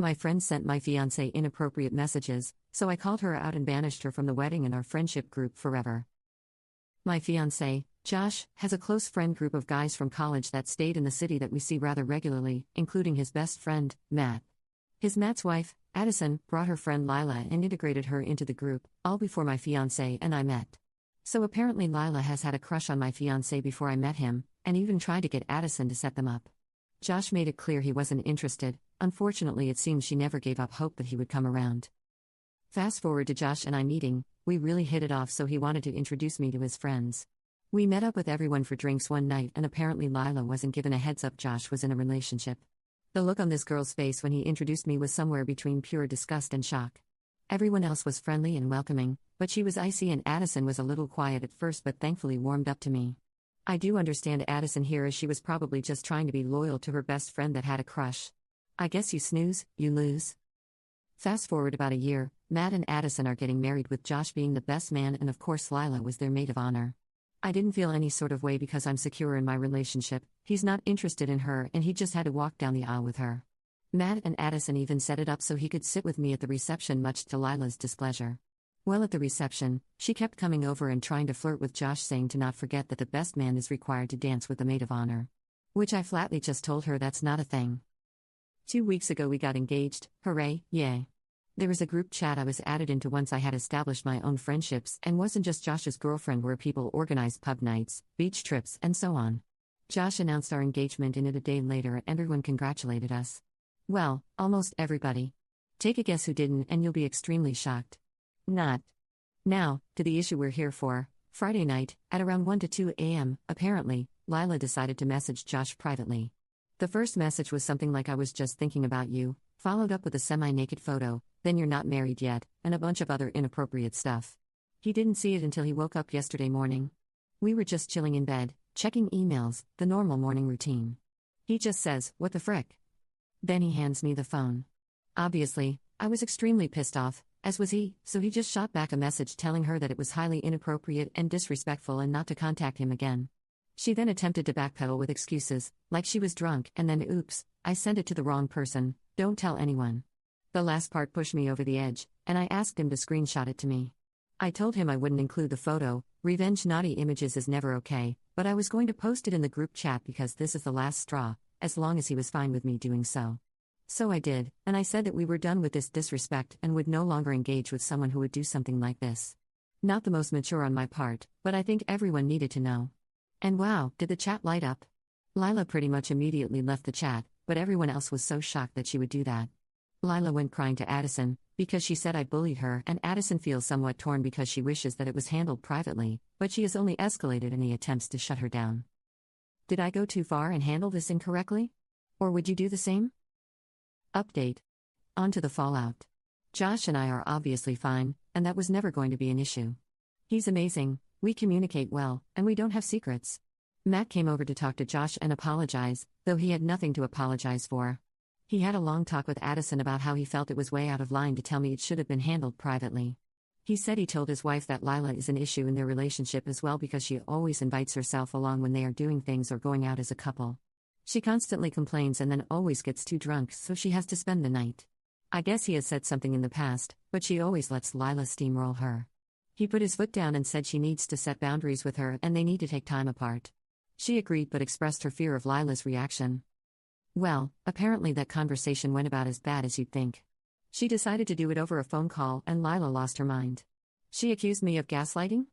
My friend sent my fiancé inappropriate messages, so I called her out and banished her from the wedding and our friendship group forever. My fiancé, Josh, has a close friend group of guys from college that stayed in the city that we see rather regularly, including his best friend, Matt. Matt's wife, Addison, brought her friend Lila and integrated her into the group, all before my fiancé and I met. So apparently Lila has had a crush on my fiancé before I met him, and even tried to get Addison to set them up. Josh made it clear he wasn't interested. Unfortunately, it seems she never gave up hope that he would come around. Fast forward to Josh and I meeting, we really hit it off, so he wanted to introduce me to his friends. We met up with everyone for drinks one night, and apparently Lila wasn't given a heads up Josh was in a relationship. The look on this girl's face when he introduced me was somewhere between pure disgust and shock. Everyone else was friendly and welcoming, but she was icy, and Addison was a little quiet at first but thankfully warmed up to me. I do understand Addison here, as she was probably just trying to be loyal to her best friend that had a crush. I guess you snooze, you lose. Fast forward about a year, Matt and Addison are getting married, with Josh being the best man, and of course Lila was their maid of honor. I didn't feel any sort of way because I'm secure in my relationship. He's not interested in her, and he just had to walk down the aisle with her. Matt and Addison even set it up so he could sit with me at the reception, much to Lila's displeasure. Well, at the reception, she kept coming over and trying to flirt with Josh, saying to not forget that the best man is required to dance with the maid of honor. Which I flatly just told her that's not a thing. 2 weeks ago we got engaged, hooray, yay. There was a group chat I was added into once I had established my own friendships and wasn't just Josh's girlfriend, where people organized pub nights, beach trips, and so on. Josh announced our engagement in it a day later, and everyone congratulated us. Well, almost everybody. Take a guess who didn't, and you'll be extremely shocked. Not. Now, to the issue we're here for. Friday night, at around 1 to 2 a.m., apparently, Lila decided to message Josh privately. The first message was something like, "I was just thinking about you," followed up with a semi-naked photo, "Then you're not married yet," and a bunch of other inappropriate stuff. He didn't see it until he woke up yesterday morning. We were just chilling in bed, checking emails, the normal morning routine. He just says, "What the frick?" Then he hands me the phone. Obviously, I was extremely pissed off, as was he, so he just shot back a message telling her that it was highly inappropriate and disrespectful and not to contact him again. She then attempted to backpedal with excuses, like she was drunk, and then oops, I sent it to the wrong person, don't tell anyone. The last part pushed me over the edge, and I asked him to screenshot it to me. I told him I wouldn't include the photo, revenge naughty images is never okay, but I was going to post it in the group chat because this is the last straw, as long as he was fine with me doing so. So I did, and I said that we were done with this disrespect and would no longer engage with someone who would do something like this. Not the most mature on my part, but I think everyone needed to know. And wow, did the chat light up? Lila pretty much immediately left the chat, but everyone else was so shocked that she would do that. Lila went crying to Addison, because she said I bullied her, and Addison feels somewhat torn because she wishes that it was handled privately, but she has only escalated any attempts to shut her down. Did I go too far and handle this incorrectly? Or would you do the same? Update. On to the fallout. Josh and I are obviously fine, and that was never going to be an issue. He's amazing, we communicate well, and we don't have secrets. Matt came over to talk to Josh and apologize, though he had nothing to apologize for. He had a long talk with Addison about how he felt it was way out of line to tell me it should have been handled privately. He said he told his wife that Lila is an issue in their relationship as well because she always invites herself along when they are doing things or going out as a couple. She constantly complains and then always gets too drunk, so she has to spend the night. I guess he has said something in the past, but she always lets Lila steamroll her. He put his foot down and said she needs to set boundaries with her and they need to take time apart. She agreed but expressed her fear of Lila's reaction. Well, apparently that conversation went about as bad as you'd think. She decided to do it over a phone call and Lila lost her mind. She accused me of gaslighting?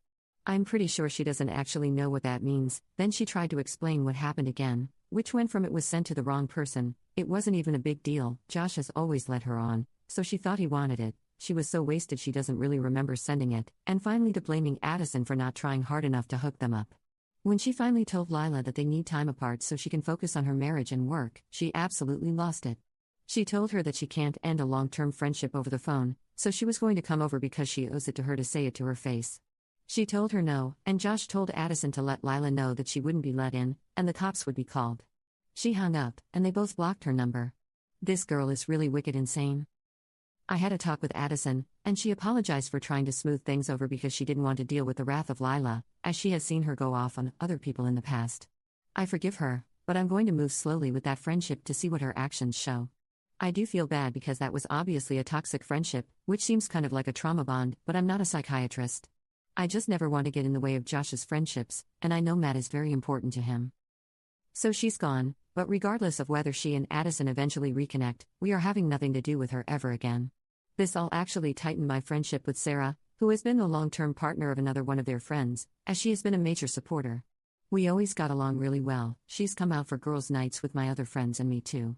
I'm pretty sure she doesn't actually know what that means. Then she tried to explain what happened again, which went from it was sent to the wrong person, it wasn't even a big deal, Josh has always led her on, so she thought he wanted it. She was so wasted she doesn't really remember sending it, and finally to blaming Addison for not trying hard enough to hook them up. When she finally told Lila that they need time apart so she can focus on her marriage and work, she absolutely lost it. She told her that she can't end a long-term friendship over the phone, so she was going to come over because she owes it to her to say it to her face. She told her no, and Josh told Addison to let Lila know that she wouldn't be let in, and the cops would be called. She hung up, and they both blocked her number. This girl is really wicked insane. I had a talk with Addison, and she apologized for trying to smooth things over because she didn't want to deal with the wrath of Lila, as she has seen her go off on other people in the past. I forgive her, but I'm going to move slowly with that friendship to see what her actions show. I do feel bad because that was obviously a toxic friendship, which seems kind of like a trauma bond, but I'm not a psychiatrist. I just never want to get in the way of Josh's friendships, and I know Matt is very important to him. So she's gone, but regardless of whether she and Addison eventually reconnect, we are having nothing to do with her ever again. This all actually tightened my friendship with Sarah, who has been the long-term partner of another one of their friends, as she has been a major supporter. We always got along really well. She's come out for girls' nights with my other friends and me too.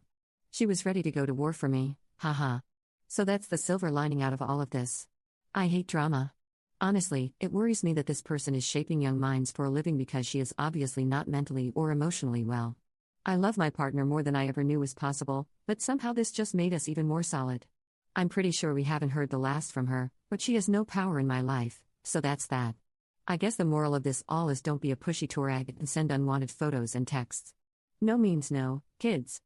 She was ready to go to war for me, haha. So that's the silver lining out of all of this. I hate drama. Honestly, it worries me that this person is shaping young minds for a living because she is obviously not mentally or emotionally well. I love my partner more than I ever knew was possible, but somehow this just made us even more solid. I'm pretty sure we haven't heard the last from her, but she has no power in my life, so that's that. I guess the moral of this all is don't be a pushy tourag and send unwanted photos and texts. No means no, kids.